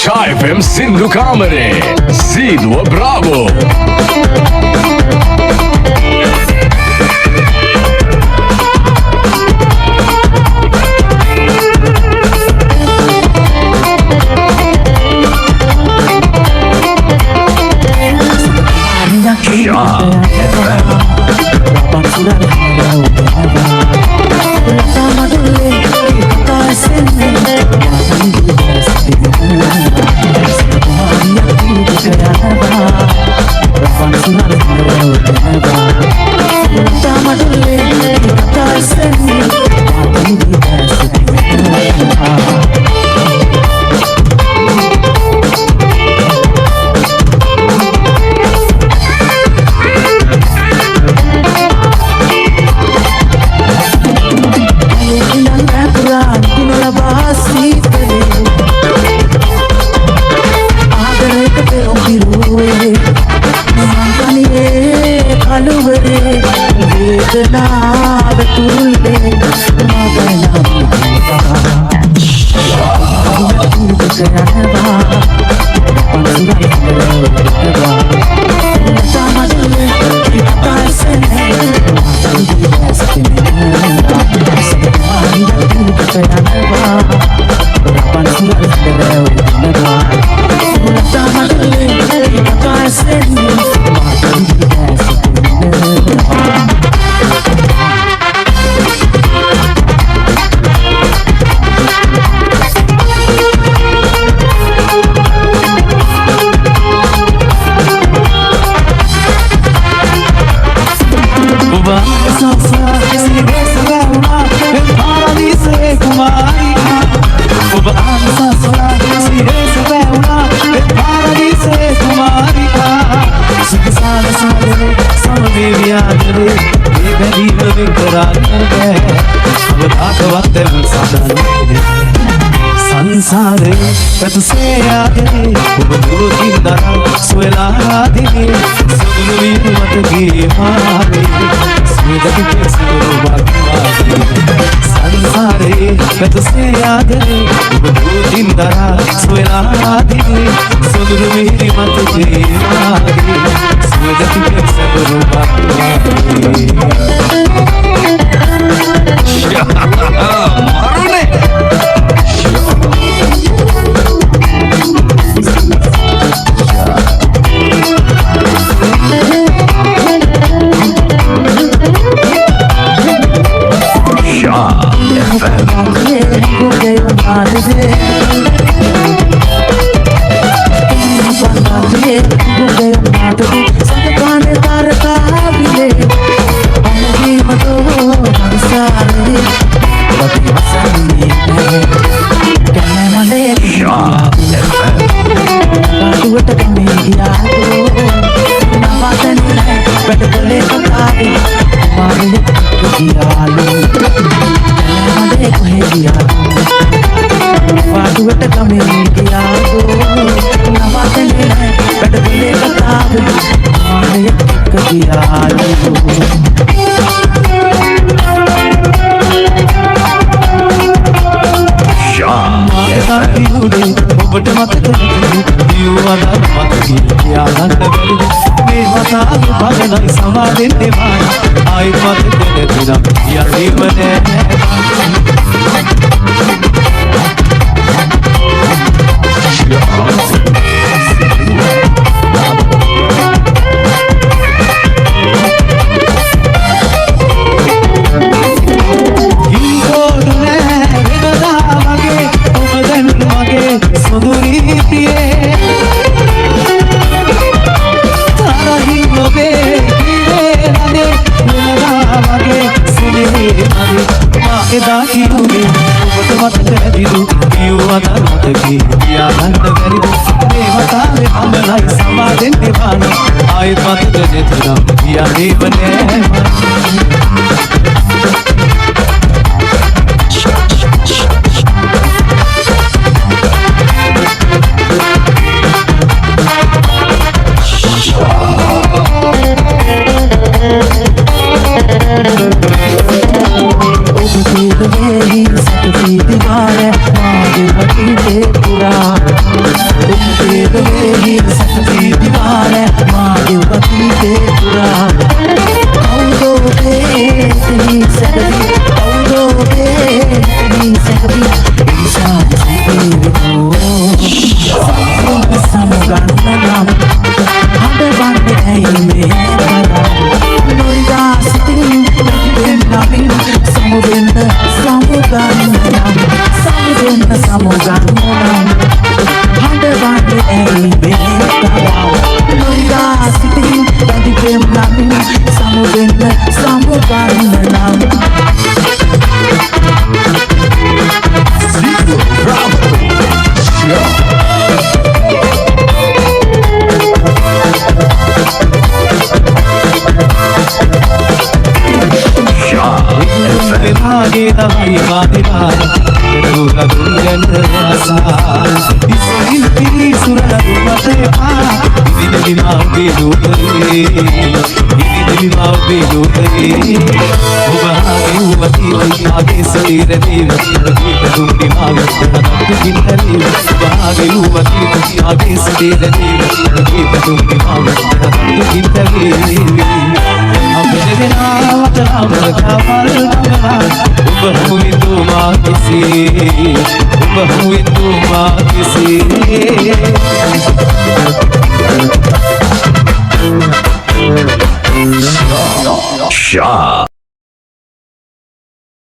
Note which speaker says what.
Speaker 1: Chai FM Sindhu Kamare Zidwa Bravo
Speaker 2: संसारे तुझसे आगे वो जिंदा सोला दिले सुनवी मत की मारे सुनत के सुनो बाकी संसारे तुझसे आगे वो जिंदा सोला दिले सुनवी मत की मारे सुनत के सुनो बाकी
Speaker 3: दीवार है पूरा සමුගන්නනම් හඬවන්න ඇයි බේතාව නොරිදා සිටින් වැඩි ප්‍රේම නම් සමුවෙන්න සමුගන්නනම්
Speaker 1: Zero Comedy Show.
Speaker 2: විභාගේ තමයි මාදිවා දුර දුරන ආසා ඉස්සරින් පිළිසුරන දුමතේපා ඉදිරි මාගේ දුරේ ඉදිරි මාගේ දුරේ ඔබගේ උවති ආගේ සීරේ වගේ දුම්බි මාගේ කින්තරේ ඔබගේ උවති ආගේ සීරේ වගේ දුම්බි මාගේ කින්තරේ අපේනා වටාවල කාවල් ඔබ හුවිදු මා කිසි ඔබ හුවිදු මා කිසි
Speaker 1: Shaw.